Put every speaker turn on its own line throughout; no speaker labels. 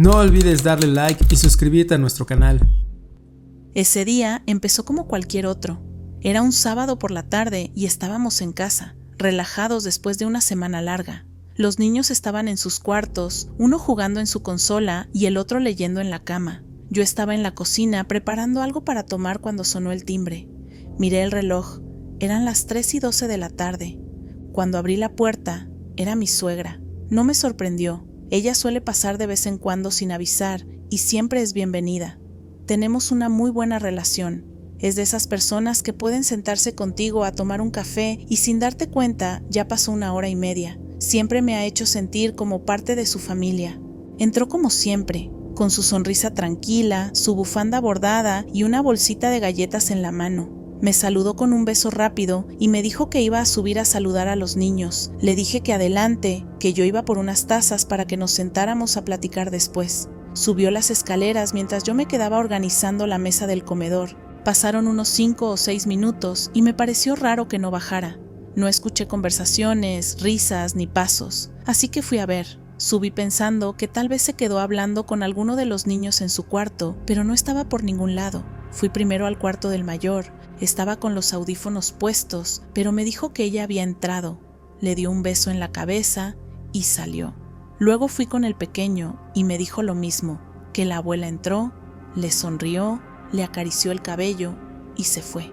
No olvides darle like y suscribirte a nuestro canal.
Ese día empezó como cualquier otro. Era un sábado por la tarde y estábamos en casa, relajados después de una semana larga. Los niños estaban en sus cuartos, uno jugando en su consola y el otro leyendo en la cama. Yo estaba en la cocina preparando algo para tomar cuando sonó el timbre. Miré el reloj, eran las 3:12 de la tarde. Cuando abrí la puerta, era mi suegra. No me sorprendió. Ella suele pasar de vez en cuando sin avisar y siempre es bienvenida. Tenemos una muy buena relación. Es de esas personas que pueden sentarse contigo a tomar un café y sin darte cuenta ya pasó 1 hora y media. Siempre me ha hecho sentir como parte de su familia. Entró como siempre, con su sonrisa tranquila, su bufanda bordada y una bolsita de galletas en la mano. Me saludó con un beso rápido y me dijo que iba a subir a saludar a los niños. Le dije que adelante, que yo iba por unas tazas para que nos sentáramos a platicar después. Subió las escaleras mientras yo me quedaba organizando la mesa del comedor. Pasaron unos 5 o 6 minutos y me pareció raro que no bajara. No escuché conversaciones, risas ni pasos, así que fui a ver. Subí pensando que tal vez se quedó hablando con alguno de los niños en su cuarto, pero no estaba por ningún lado. Fui primero al cuarto del mayor. Estaba con los audífonos puestos, pero me dijo que ella había entrado. Le dio un beso en la cabeza y salió. Luego fui con el pequeño y me dijo lo mismo, que la abuela entró, le sonrió, le acarició el cabello y se fue.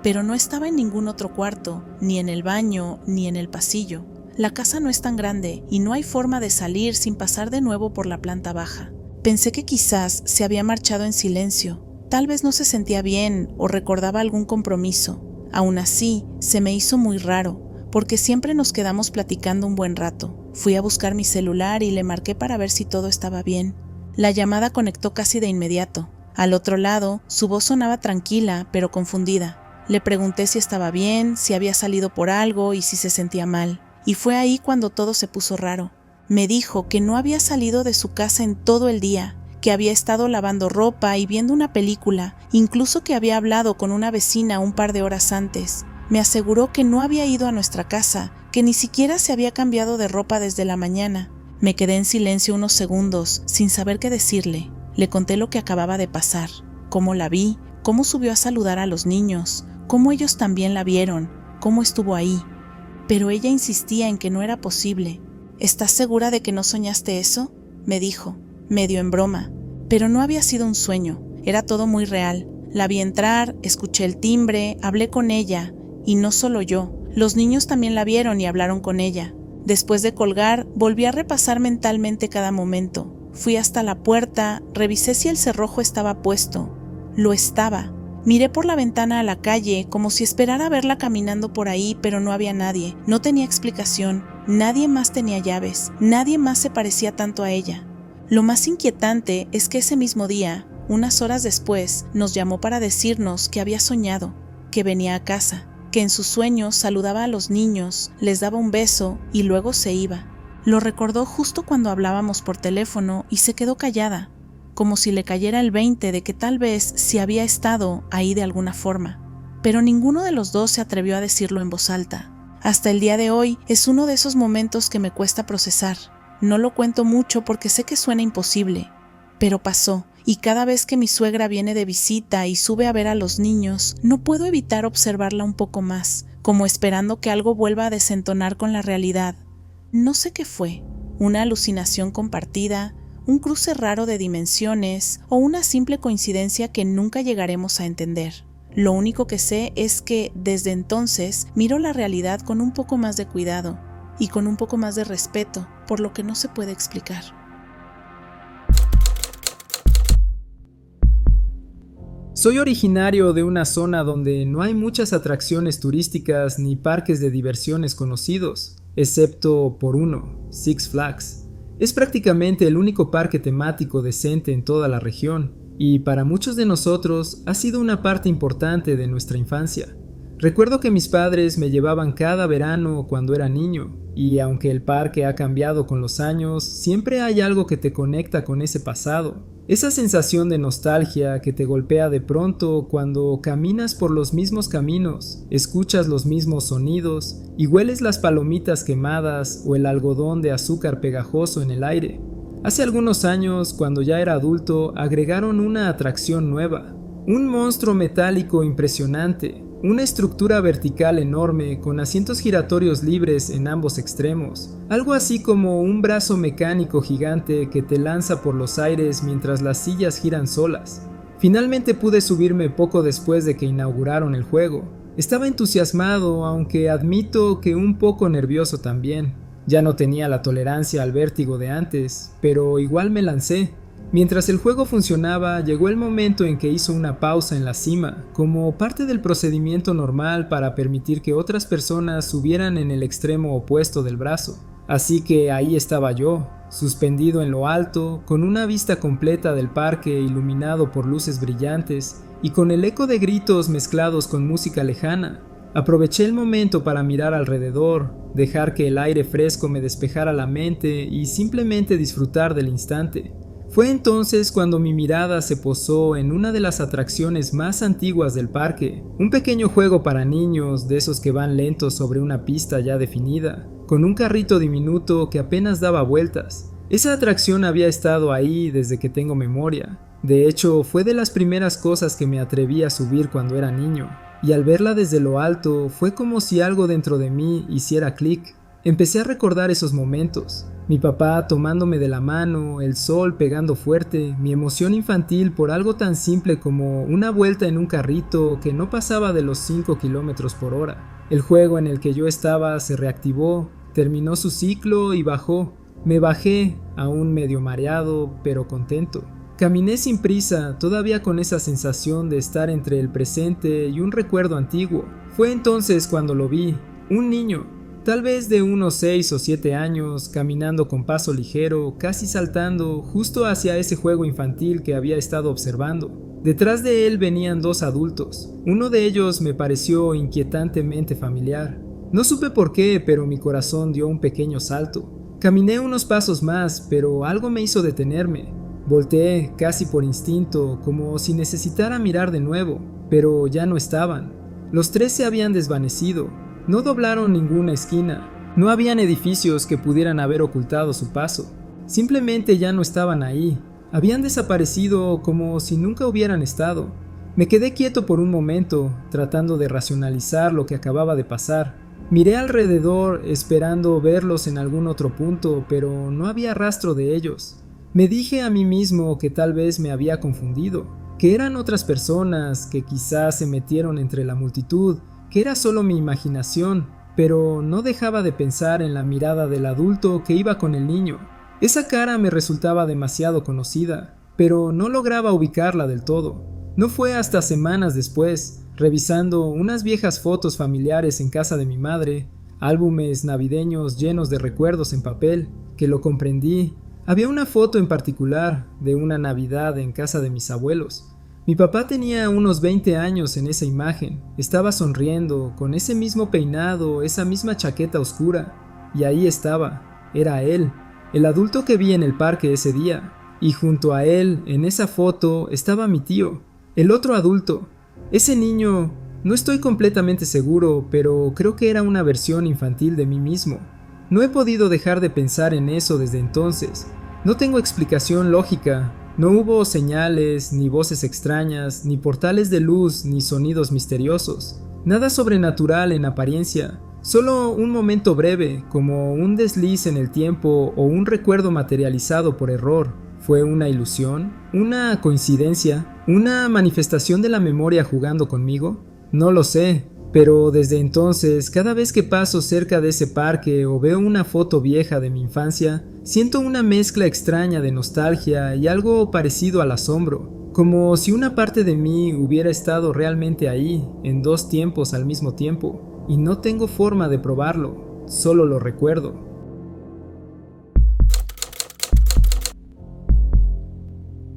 Pero no estaba en ningún otro cuarto, ni en el baño, ni en el pasillo. La casa no es tan grande y no hay forma de salir sin pasar de nuevo por la planta baja. Pensé que quizás se había marchado en silencio. Tal vez no se sentía bien o recordaba algún compromiso. Aún así, se me hizo muy raro, porque siempre nos quedamos platicando un buen rato. Fui a buscar mi celular y le marqué para ver si todo estaba bien. La llamada conectó casi de inmediato. Al otro lado, su voz sonaba tranquila, pero confundida. Le pregunté si estaba bien, si había salido por algo y si se sentía mal. Y fue ahí cuando todo se puso raro. Me dijo que no había salido de su casa en todo el día, que había estado lavando ropa y viendo una película, incluso que había hablado con una vecina un par de horas antes. Me aseguró que no había ido a nuestra casa, que ni siquiera se había cambiado de ropa desde la mañana. Me quedé en silencio unos segundos, sin saber qué decirle. Le conté lo que acababa de pasar, cómo la vi, cómo subió a saludar a los niños, cómo ellos también la vieron, cómo estuvo ahí. Pero ella insistía en que no era posible. ¿Estás segura de que no soñaste eso?, me dijo, medio en broma. Pero no había sido un sueño, era todo muy real. La vi entrar, escuché el timbre, hablé con ella, y no solo yo, los niños también la vieron y hablaron con ella. Después de colgar, volví a repasar mentalmente cada momento. Fui hasta la puerta, revisé si el cerrojo estaba puesto. Lo estaba. Miré por la ventana a la calle, como si esperara verla caminando por ahí, pero no había nadie. No tenía explicación. Nadie más tenía llaves. Nadie más se parecía tanto a ella. Lo más inquietante es que ese mismo día, unas horas después, nos llamó para decirnos que había soñado, que venía a casa, que en sus sueños saludaba a los niños, les daba un beso y luego se iba. Lo recordó justo cuando hablábamos por teléfono y se quedó callada, como si le cayera el 20 de que tal vez sí había estado ahí de alguna forma. Pero ninguno de los dos se atrevió a decirlo en voz alta. Hasta el día de hoy es uno de esos momentos que me cuesta procesar. No lo cuento mucho porque sé que suena imposible, pero pasó, y cada vez que mi suegra viene de visita y sube a ver a los niños, no puedo evitar observarla un poco más, como esperando que algo vuelva a desentonar con la realidad. No sé qué fue, una alucinación compartida, un cruce raro de dimensiones o una simple coincidencia que nunca llegaremos a entender. Lo único que sé es que, desde entonces, miro la realidad con un poco más de cuidado y con un poco más de respeto por lo que no se puede explicar.
Soy originario de una zona donde no hay muchas atracciones turísticas ni parques de diversiones conocidos, excepto por uno, Six Flags. Es prácticamente el único parque temático decente en toda la región, y para muchos de nosotros ha sido una parte importante de nuestra infancia. Recuerdo que mis padres me llevaban cada verano cuando era niño, y aunque el parque ha cambiado con los años, siempre hay algo que te conecta con ese pasado. Esa sensación de nostalgia que te golpea de pronto cuando caminas por los mismos caminos, escuchas los mismos sonidos y hueles las palomitas quemadas o el algodón de azúcar pegajoso en el aire. Hace algunos años, cuando ya era adulto, agregaron una atracción nueva. Un monstruo metálico impresionante, una estructura vertical enorme con asientos giratorios libres en ambos extremos, algo así como un brazo mecánico gigante que te lanza por los aires mientras las sillas giran solas. Finalmente pude subirme poco después de que inauguraron el juego. Estaba entusiasmado, aunque admito que un poco nervioso también. Ya no tenía la tolerancia al vértigo de antes, pero igual me lancé. Mientras el juego funcionaba, llegó el momento en que hizo una pausa en la cima, como parte del procedimiento normal para permitir que otras personas subieran en el extremo opuesto del brazo. Así que ahí estaba yo, suspendido en lo alto, con una vista completa del parque iluminado por luces brillantes y con el eco de gritos mezclados con música lejana. Aproveché el momento para mirar alrededor, dejar que el aire fresco me despejara la mente y simplemente disfrutar del instante. Fue entonces cuando mi mirada se posó en una de las atracciones más antiguas del parque, un pequeño juego para niños de esos que van lentos sobre una pista ya definida, con un carrito diminuto que apenas daba vueltas. Esa atracción había estado ahí desde que tengo memoria. De hecho, fue de las primeras cosas que me atreví a subir cuando era niño, y al verla desde lo alto fue como si algo dentro de mí hiciera clic. Empecé a recordar esos momentos. Mi papá tomándome de la mano, el sol pegando fuerte, mi emoción infantil por algo tan simple como una vuelta en un carrito que no pasaba de los 5 kilómetros por hora. El juego en el que yo estaba se reactivó, terminó su ciclo y bajó. Me bajé, aún medio mareado, pero contento. Caminé sin prisa, todavía con esa sensación de estar entre el presente y un recuerdo antiguo. Fue entonces cuando lo vi, un niño. Tal vez de unos 6 o 7 años, caminando con paso ligero, casi saltando, justo hacia ese juego infantil que había estado observando. Detrás de él venían 2 adultos. Uno de ellos me pareció inquietantemente familiar. No supe por qué, pero mi corazón dio un pequeño salto. Caminé unos pasos más, pero algo me hizo detenerme. Volteé, casi por instinto, como si necesitara mirar de nuevo, pero ya no estaban. Los 3 se habían desvanecido. No doblaron ninguna esquina, no habían edificios que pudieran haber ocultado su paso. Simplemente ya no estaban ahí, habían desaparecido como si nunca hubieran estado. Me quedé quieto por un momento, tratando de racionalizar lo que acababa de pasar. Miré alrededor, esperando verlos en algún otro punto, pero no había rastro de ellos. Me dije a mí mismo que tal vez me había confundido, que eran otras personas, que quizás se metieron entre la multitud, que era solo mi imaginación, pero no dejaba de pensar en la mirada del adulto que iba con el niño. Esa cara me resultaba demasiado conocida, pero no lograba ubicarla del todo. No fue hasta semanas después, revisando unas viejas fotos familiares en casa de mi madre, álbumes navideños llenos de recuerdos en papel, que lo comprendí. Había una foto en particular de una Navidad en casa de mis abuelos. Mi papá tenía unos 20 años en esa imagen, estaba sonriendo, con ese mismo peinado, esa misma chaqueta oscura, y ahí estaba, era él, el adulto que vi en el parque ese día, y junto a él, en esa foto, estaba mi tío, el otro adulto. Ese niño, no estoy completamente seguro, pero creo que era una versión infantil de mí mismo. No he podido dejar de pensar en eso desde entonces. No tengo explicación lógica. No hubo señales, ni voces extrañas, ni portales de luz, ni sonidos misteriosos. Nada sobrenatural en apariencia, solo un momento breve, como un desliz en el tiempo o un recuerdo materializado por error. ¿Fue una ilusión? ¿Una coincidencia? ¿Una manifestación de la memoria jugando conmigo? No lo sé, pero desde entonces, cada vez que paso cerca de ese parque o veo una foto vieja de mi infancia, siento una mezcla extraña de nostalgia y algo parecido al asombro, como si una parte de mí hubiera estado realmente ahí, en 2 tiempos al mismo tiempo, y no tengo forma de probarlo, solo lo recuerdo.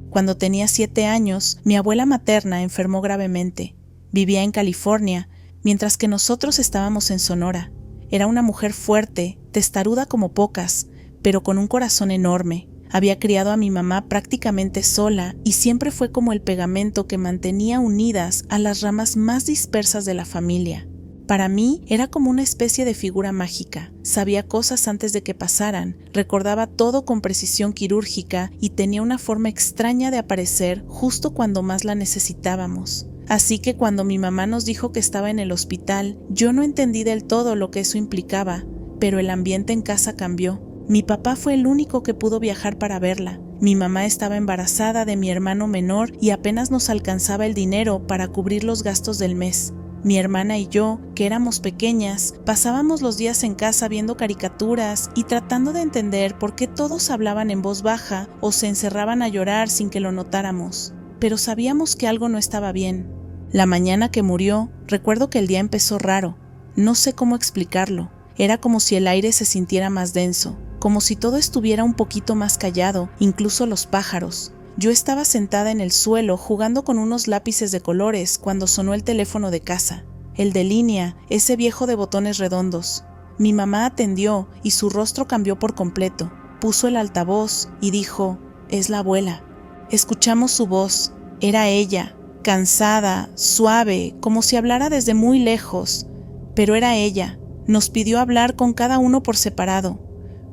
Cuando tenía 7 años, mi abuela materna enfermó gravemente. Vivía en California, mientras que nosotros estábamos en Sonora. Era una mujer fuerte, testaruda como pocas, pero con un corazón enorme. Había criado a mi mamá prácticamente sola y siempre fue como el pegamento que mantenía unidas a las ramas más dispersas de la familia. Para mí era como una especie de figura mágica. Sabía cosas antes de que pasaran, recordaba todo con precisión quirúrgica y tenía una forma extraña de aparecer justo cuando más la necesitábamos. Así que cuando mi mamá nos dijo que estaba en el hospital, yo no entendí del todo lo que eso implicaba, pero el ambiente en casa cambió. Mi papá fue el único que pudo viajar para verla. Mi mamá estaba embarazada de mi hermano menor y apenas nos alcanzaba el dinero para cubrir los gastos del mes. Mi hermana y yo, que éramos pequeñas, pasábamos los días en casa viendo caricaturas y tratando de entender por qué todos hablaban en voz baja o se encerraban a llorar sin que lo notáramos. Pero sabíamos que algo no estaba bien. La mañana que murió, recuerdo que el día empezó raro. No sé cómo explicarlo. Era como si el aire se sintiera más denso, como si todo estuviera un poquito más callado, incluso los pájaros. Yo estaba sentada en el suelo jugando con unos lápices de colores cuando sonó el teléfono de casa, el de línea, ese viejo de botones redondos. Mi mamá atendió y su rostro cambió por completo. Puso el altavoz y dijo: «Es la abuela». Escuchamos su voz. Era ella, cansada, suave, como si hablara desde muy lejos. Pero era ella. Nos pidió hablar con cada uno por separado.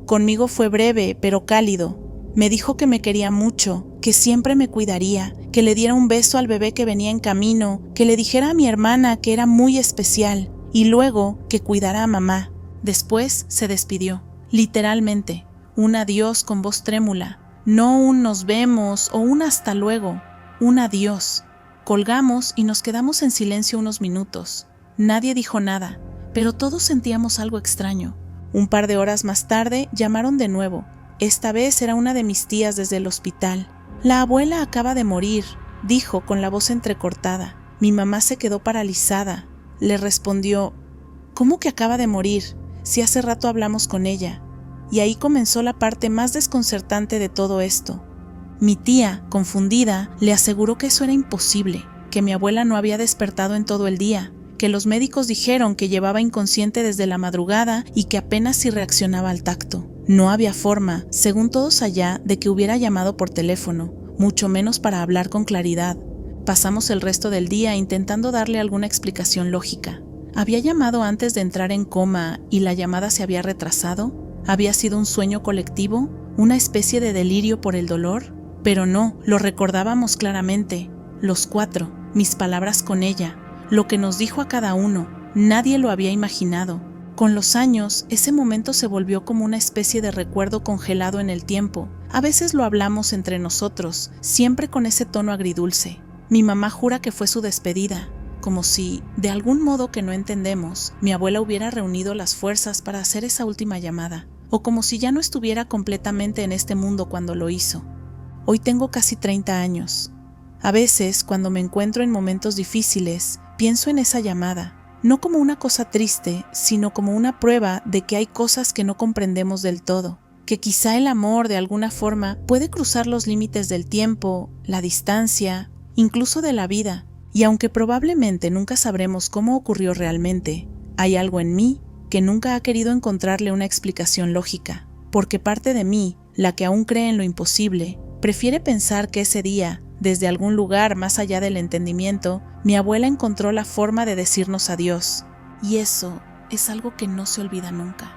Conmigo fue breve, pero cálido. Me dijo que me quería mucho, que siempre me cuidaría, que le diera un beso al bebé que venía en camino, que le dijera a mi hermana que era muy especial, y luego que cuidara a mamá. Después se despidió, literalmente, un adiós con voz trémula, no un nos vemos o un hasta luego, un adiós. Colgamos y nos quedamos en silencio unos minutos. Nadie dijo nada, pero todos sentíamos algo extraño. Un par de horas más tarde llamaron de nuevo. Esta vez era una de mis tías desde el hospital. «La abuela acaba de morir», dijo con la voz entrecortada. Mi mamá se quedó paralizada. Le respondió: «¿Cómo que acaba de morir? Si hace rato hablamos con ella». Y ahí comenzó la parte más desconcertante de todo esto. Mi tía, confundida, le aseguró que eso era imposible, que mi abuela no había despertado en todo el día, que los médicos dijeron que llevaba inconsciente desde la madrugada y que apenas si reaccionaba al tacto. No había forma, según todos allá, de que hubiera llamado por teléfono, mucho menos para hablar con claridad. Pasamos el resto del día intentando darle alguna explicación lógica. ¿Había llamado antes de entrar en coma y la llamada se había retrasado? ¿Había sido un sueño colectivo? ¿Una especie de delirio por el dolor? Pero no, lo recordábamos claramente. Los cuatro, mis palabras con ella, lo que nos dijo a cada uno, nadie lo había imaginado. Con los años, ese momento se volvió como una especie de recuerdo congelado en el tiempo. A veces lo hablamos entre nosotros, siempre con ese tono agridulce. Mi mamá jura que fue su despedida, como si, de algún modo que no entendemos, mi abuela hubiera reunido las fuerzas para hacer esa última llamada, o como si ya no estuviera completamente en este mundo cuando lo hizo. Hoy tengo casi 30 años. A veces, cuando me encuentro en momentos difíciles, pienso en esa llamada, no como una cosa triste, sino como una prueba de que hay cosas que no comprendemos del todo, que quizá el amor de alguna forma puede cruzar los límites del tiempo, la distancia, incluso de la vida, y aunque probablemente nunca sabremos cómo ocurrió realmente, hay algo en mí que nunca ha querido encontrarle una explicación lógica, porque parte de mí, la que aún cree en lo imposible, prefiere pensar que ese día, desde algún lugar más allá del entendimiento, mi abuela encontró la forma de decirnos adiós. Y eso es algo que no se olvida nunca.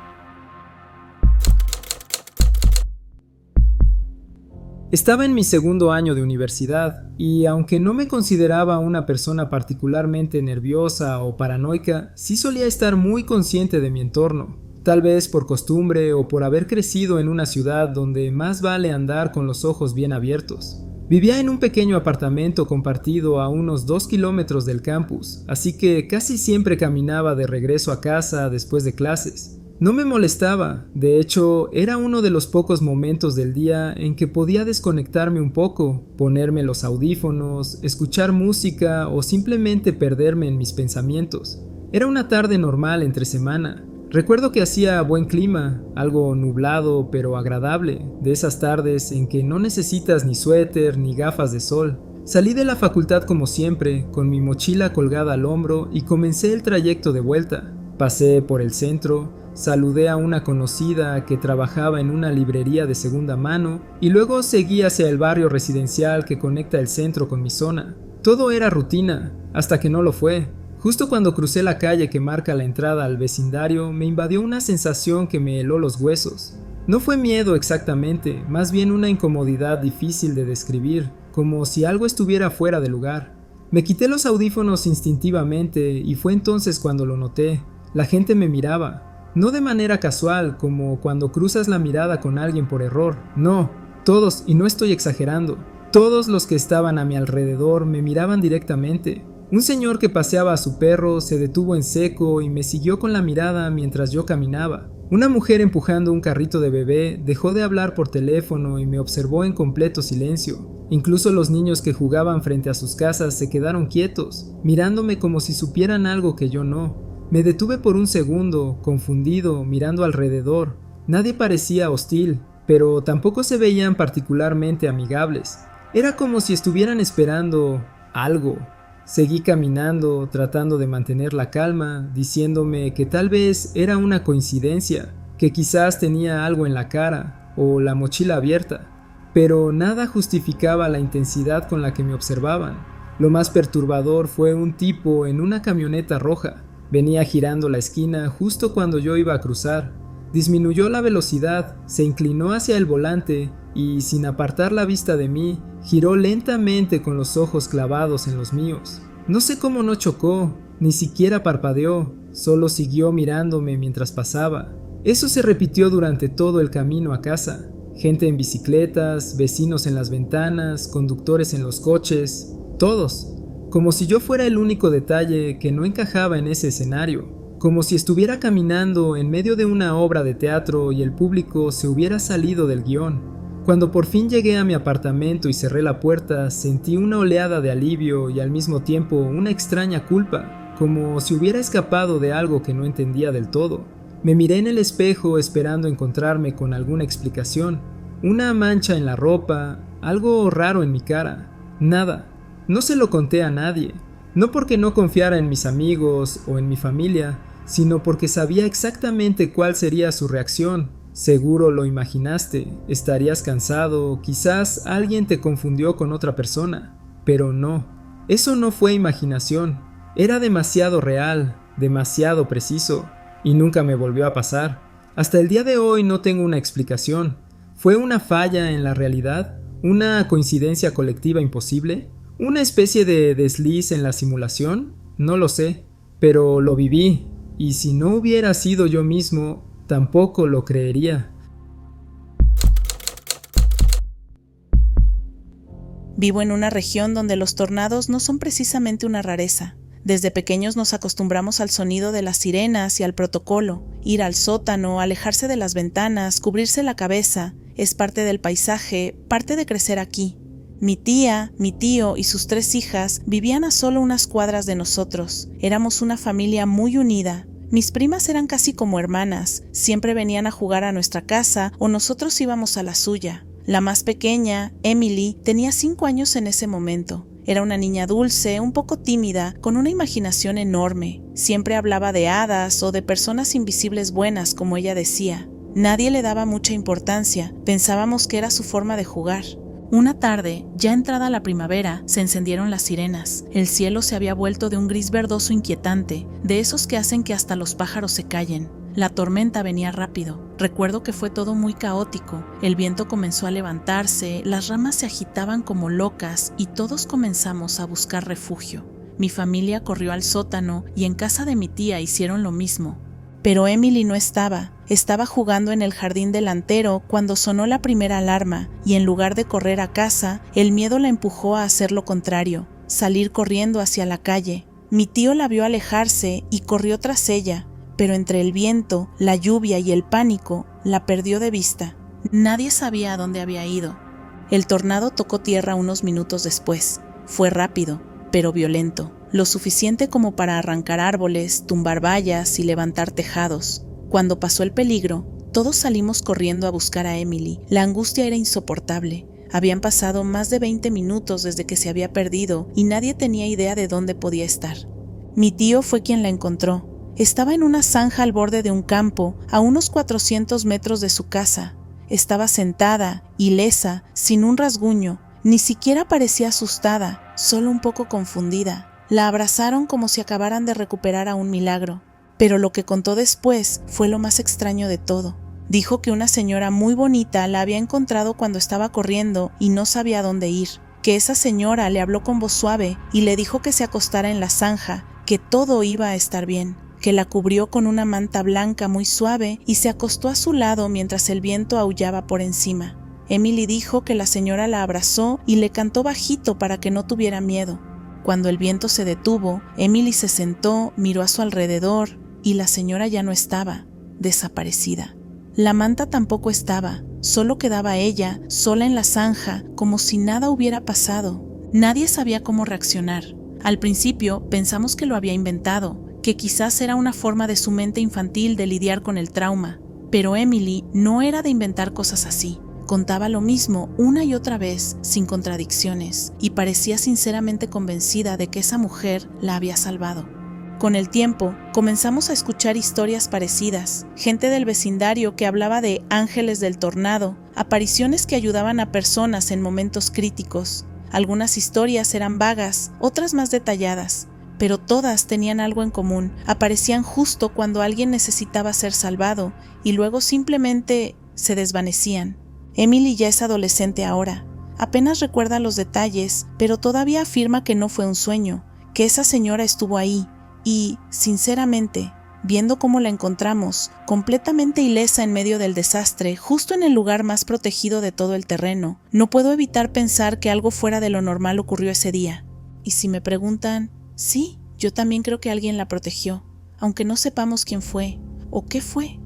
Estaba en mi segundo año de universidad, y aunque no me consideraba una persona particularmente nerviosa o paranoica, sí solía estar muy consciente de mi entorno. Tal vez por costumbre o por haber crecido en una ciudad donde más vale andar con los ojos bien abiertos. Vivía en un pequeño apartamento compartido a unos 2 kilómetros del campus, así que casi siempre caminaba de regreso a casa después de clases. No me molestaba, de hecho, era uno de los pocos momentos del día en que podía desconectarme un poco, ponerme los audífonos, escuchar música o simplemente perderme en mis pensamientos. Era una tarde normal entre semana. Recuerdo que hacía buen clima, algo nublado pero agradable, de esas tardes en que no necesitas ni suéter ni gafas de sol. Salí de la facultad como siempre, con mi mochila colgada al hombro y comencé el trayecto de vuelta. Pasé por el centro, saludé a una conocida que trabajaba en una librería de segunda mano y luego seguí hacia el barrio residencial que conecta el centro con mi zona. Todo era rutina, hasta que no lo fue. Justo cuando crucé la calle que marca la entrada al vecindario, me invadió una sensación que me heló los huesos. No fue miedo exactamente, más bien una incomodidad difícil de describir, como si algo estuviera fuera de lugar. Me quité los audífonos instintivamente y fue entonces cuando lo noté. La gente me miraba, no de manera casual, como cuando cruzas la mirada con alguien por error. No, todos, y no estoy exagerando, todos los que estaban a mi alrededor me miraban directamente. Un señor que paseaba a su perro se detuvo en seco y me siguió con la mirada mientras yo caminaba. Una mujer empujando un carrito de bebé dejó de hablar por teléfono y me observó en completo silencio. Incluso los niños que jugaban frente a sus casas se quedaron quietos, mirándome como si supieran algo que yo no. Me detuve por un segundo, confundido, mirando alrededor. Nadie parecía hostil, pero tampoco se veían particularmente amigables. Era como si estuvieran esperando algo. Seguí caminando, tratando de mantener la calma, diciéndome que tal vez era una coincidencia, que quizás tenía algo en la cara o la mochila abierta, pero nada justificaba la intensidad con la que me observaban. Lo más perturbador fue un tipo en una camioneta roja. Venía girando la esquina justo cuando yo iba a cruzar. Disminuyó la velocidad, se inclinó hacia el volante y, sin apartar la vista de mí, giró lentamente con los ojos clavados en los míos. No sé cómo no chocó, ni siquiera parpadeó, solo siguió mirándome mientras pasaba. Eso se repitió durante todo el camino a casa. Gente en bicicletas, vecinos en las ventanas, conductores en los coches, todos. Como si yo fuera el único detalle que no encajaba en ese escenario. Como si estuviera caminando en medio de una obra de teatro y el público se hubiera salido del guión. Cuando por fin llegué a mi apartamento y cerré la puerta, sentí una oleada de alivio y al mismo tiempo una extraña culpa, como si hubiera escapado de algo que no entendía del todo. Me miré en el espejo esperando encontrarme con alguna explicación. Una mancha en la ropa, algo raro en mi cara. Nada. No se lo conté a nadie. No porque no confiara en mis amigos o en mi familia, sino porque sabía exactamente cuál sería su reacción. Seguro lo imaginaste, estarías cansado, quizás alguien te confundió con otra persona. Pero no, eso no fue imaginación, era demasiado real, demasiado preciso, y nunca me volvió a pasar. Hasta el día de hoy no tengo una explicación. ¿Fue una falla en la realidad? ¿Una coincidencia colectiva imposible? ¿Una especie de desliz en la simulación? No lo sé, pero lo viví, y si no hubiera sido yo mismo, tampoco lo creería.
Vivo en una región donde los tornados no son precisamente una rareza. Desde pequeños nos acostumbramos al sonido de las sirenas y al protocolo. Ir al sótano, alejarse de las ventanas, cubrirse la cabeza, es parte del paisaje, parte de crecer aquí. Mi tía, mi tío y sus 3 hijas vivían a solo unas cuadras de nosotros. Éramos una familia muy unida. Mis primas eran casi como hermanas, siempre venían a jugar a nuestra casa o nosotros íbamos a la suya. La más pequeña, Emily, tenía 5 años en ese momento. Era una niña dulce, un poco tímida, con una imaginación enorme. Siempre hablaba de hadas o de personas invisibles buenas, como ella decía. Nadie le daba mucha importancia, pensábamos que era su forma de jugar. Una tarde, ya entrada la primavera, se encendieron las sirenas. El cielo se había vuelto de un gris verdoso inquietante, de esos que hacen que hasta los pájaros se callen. La tormenta venía rápido. Recuerdo que fue todo muy caótico. El viento comenzó a levantarse, las ramas se agitaban como locas y todos comenzamos a buscar refugio. Mi familia corrió al sótano y en casa de mi tía hicieron lo mismo. Pero Emily no estaba. Estaba jugando en el jardín delantero cuando sonó la primera alarma y en lugar de correr a casa, el miedo la empujó a hacer lo contrario, salir corriendo hacia la calle. Mi tío la vio alejarse y corrió tras ella, pero entre el viento, la lluvia y el pánico, la perdió de vista. Nadie sabía a dónde había ido. El tornado tocó tierra unos minutos después. Fue rápido, pero violento, lo suficiente como para arrancar árboles, tumbar vallas y levantar tejados. Cuando pasó el peligro, todos salimos corriendo a buscar a Emily. La angustia era insoportable. Habían pasado más de 20 minutos desde que se había perdido y nadie tenía idea de dónde podía estar. Mi tío fue quien la encontró. Estaba en una zanja al borde de un campo, a unos 400 metros de su casa. Estaba sentada, ilesa, sin un rasguño. Ni siquiera parecía asustada, solo un poco confundida. La abrazaron como si acabaran de recuperar a un milagro, pero lo que contó después fue lo más extraño de todo. Dijo que una señora muy bonita la había encontrado cuando estaba corriendo y no sabía dónde ir, que esa señora le habló con voz suave y le dijo que se acostara en la zanja, que todo iba a estar bien, que la cubrió con una manta blanca muy suave y se acostó a su lado mientras el viento aullaba por encima. Emily dijo que la señora la abrazó y le cantó bajito para que no tuviera miedo. Cuando el viento se detuvo, Emily se sentó, miró a su alrededor y la señora ya no estaba, desaparecida. La manta tampoco estaba, solo quedaba ella, sola en la zanja, como si nada hubiera pasado. Nadie sabía cómo reaccionar. Al principio pensamos que lo había inventado, que quizás era una forma de su mente infantil de lidiar con el trauma. Pero Emily no era de inventar cosas así. Contaba lo mismo una y otra vez, sin contradicciones, y parecía sinceramente convencida de que esa mujer la había salvado. Con el tiempo, comenzamos a escuchar historias parecidas, gente del vecindario que hablaba de ángeles del tornado, apariciones que ayudaban a personas en momentos críticos. Algunas historias eran vagas, otras más detalladas, pero todas tenían algo en común. Aparecían justo cuando alguien necesitaba ser salvado y luego simplemente se desvanecían. Emily ya es adolescente ahora. Apenas recuerda los detalles, pero todavía afirma que no fue un sueño, que esa señora estuvo ahí. Y, sinceramente, viendo cómo la encontramos, completamente ilesa en medio del desastre, justo en el lugar más protegido de todo el terreno, no puedo evitar pensar que algo fuera de lo normal ocurrió ese día. Y si me preguntan, sí, yo también creo que alguien la protegió, aunque no sepamos quién fue o qué fue.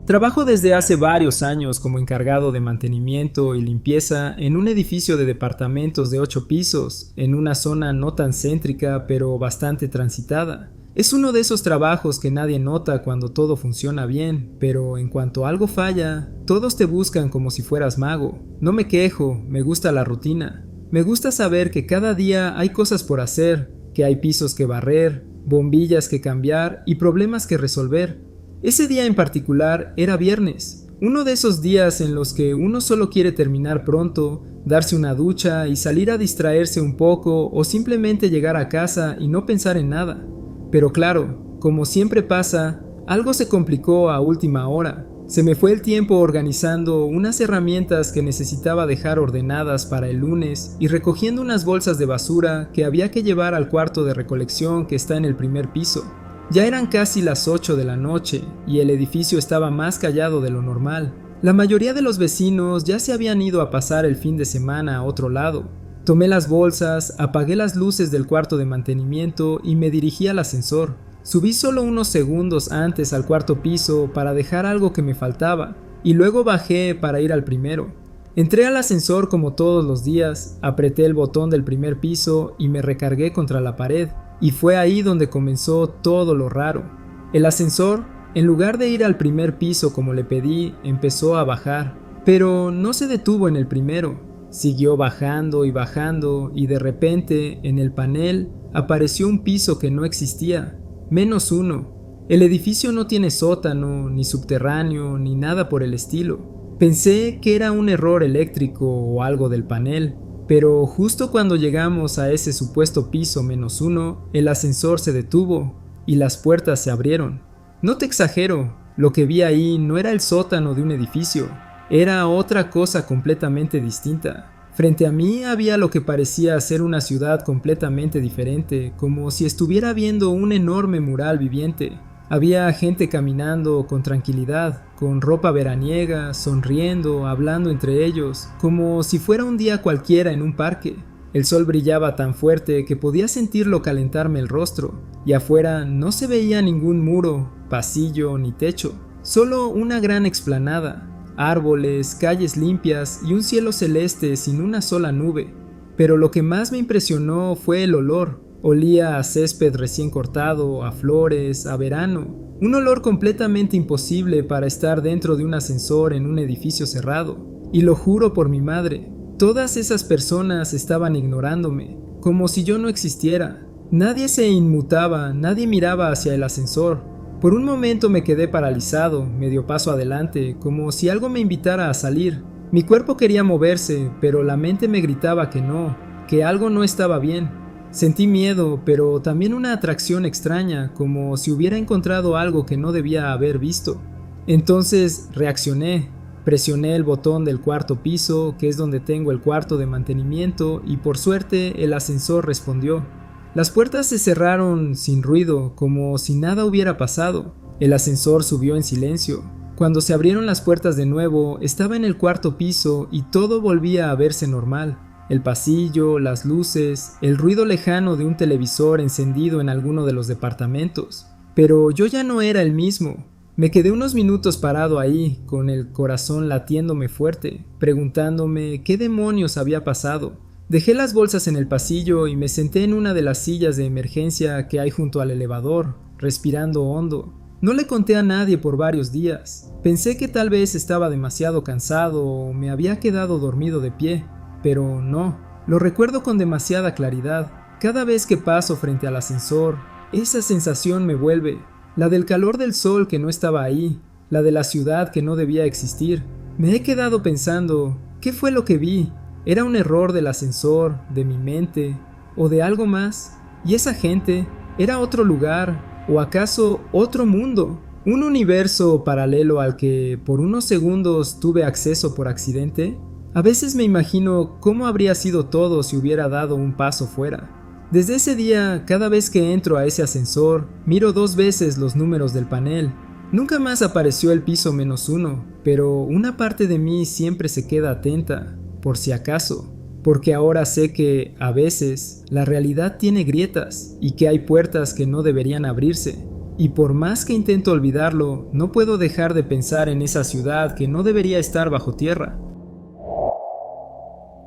Trabajo desde hace varios años como encargado de mantenimiento y limpieza en un edificio de departamentos de 8 pisos, en una zona no tan céntrica pero bastante transitada. Es uno de esos trabajos que nadie nota cuando todo funciona bien, pero en cuanto algo falla, todos te buscan como si fueras mago. No me quejo, me gusta la rutina. Me gusta saber que cada día hay cosas por hacer, que hay pisos que barrer, bombillas que cambiar y problemas que resolver. Ese día en particular era viernes, uno de esos días en los que uno solo quiere terminar pronto, darse una ducha y salir a distraerse un poco o simplemente llegar a casa y no pensar en nada. Pero claro, como siempre pasa, algo se complicó a última hora. Se me fue el tiempo organizando unas herramientas que necesitaba dejar ordenadas para el lunes y recogiendo unas bolsas de basura que había que llevar al cuarto de recolección que está en el primer piso. Ya eran casi las 8 de la noche y el edificio estaba más callado de lo normal. La mayoría de los vecinos ya se habían ido a pasar el fin de semana a otro lado. Tomé las bolsas, apagué las luces del cuarto de mantenimiento y me dirigí al ascensor. Subí solo unos segundos antes al cuarto piso para dejar algo que me faltaba y luego bajé para ir al primero. Entré al ascensor como todos los días, apreté el botón del primer piso y me recargué contra la pared. Y fue ahí donde comenzó todo lo raro. El ascensor, en lugar de ir al primer piso como le pedí, empezó a bajar, pero no se detuvo en el primero. Siguió bajando y de repente, en el panel, apareció un piso que no existía, -1. El edificio no tiene sótano, ni subterráneo, ni nada por el estilo. Pensé que era un error eléctrico o algo del panel. Pero justo cuando llegamos a ese supuesto piso -1, el ascensor se detuvo y las puertas se abrieron. No te exagero, lo que vi ahí no era el sótano de un edificio, era otra cosa completamente distinta. Frente a mí había lo que parecía ser una ciudad completamente diferente, como si estuviera viendo un enorme mural viviente. Había gente caminando con tranquilidad, con ropa veraniega, sonriendo, hablando entre ellos, como si fuera un día cualquiera en un parque. El sol brillaba tan fuerte que podía sentirlo calentarme el rostro, y afuera no se veía ningún muro, pasillo ni techo, solo una gran explanada, árboles, calles limpias y un cielo celeste sin una sola nube. Pero lo que más me impresionó fue el olor. Olía a césped recién cortado, a flores, a verano. Un olor completamente imposible para estar dentro de un ascensor en un edificio cerrado. Y lo juro por mi madre, todas esas personas estaban ignorándome, como si yo no existiera. Nadie se inmutaba, nadie miraba hacia el ascensor. Por un momento me quedé paralizado, medio paso adelante, como si algo me invitara a salir. Mi cuerpo quería moverse, pero la mente me gritaba que no, que algo no estaba bien. Sentí miedo, pero también una atracción extraña, como si hubiera encontrado algo que no debía haber visto. Entonces reaccioné, presioné el botón del cuarto piso, que es donde tengo el cuarto de mantenimiento, y por suerte el ascensor respondió. Las puertas se cerraron sin ruido, como si nada hubiera pasado. El ascensor subió en silencio. Cuando se abrieron las puertas de nuevo, estaba en el cuarto piso y todo volvía a verse normal. El pasillo, las luces, el ruido lejano de un televisor encendido en alguno de los departamentos. Pero yo ya no era el mismo. Me quedé unos minutos parado ahí, con el corazón latiéndome fuerte, preguntándome qué demonios había pasado. Dejé las bolsas en el pasillo y me senté en una de las sillas de emergencia que hay junto al elevador, respirando hondo. No le conté a nadie por varios días. Pensé que tal vez estaba demasiado cansado o me había quedado dormido de pie, pero no. Lo recuerdo con demasiada claridad. Cada vez que paso frente al ascensor, esa sensación me vuelve. La del calor del sol que no estaba ahí, la de la ciudad que no debía existir. Me he quedado pensando, ¿qué fue lo que vi? ¿Era un error del ascensor, de mi mente, o de algo más? ¿Y esa gente? ¿Era otro lugar? ¿O acaso otro mundo? ¿Un universo paralelo al que por unos segundos tuve acceso por accidente? A veces me imagino cómo habría sido todo si hubiera dado un paso fuera. Desde ese día, cada vez que entro a ese ascensor, miro 2 veces los números del panel. Nunca más apareció el piso -1, pero una parte de mí siempre se queda atenta, por si acaso, porque ahora sé que, a veces, la realidad tiene grietas y que hay puertas que no deberían abrirse. Y por más que intento olvidarlo, no puedo dejar de pensar en esa ciudad que no debería estar bajo tierra.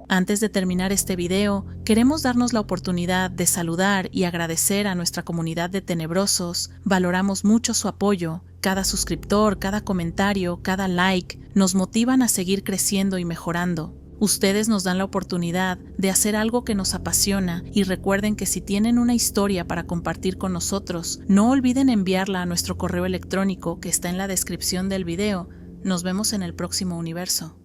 Antes de terminar este video, queremos darnos la oportunidad de saludar y agradecer a nuestra comunidad de tenebrosos. Valoramos mucho su apoyo. Cada suscriptor, cada comentario, cada like nos motivan a seguir creciendo y mejorando. Ustedes nos dan la oportunidad de hacer algo que nos apasiona y recuerden que si tienen una historia para compartir con nosotros, no olviden enviarla a nuestro correo electrónico que está en la descripción del video. Nos vemos en el próximo universo.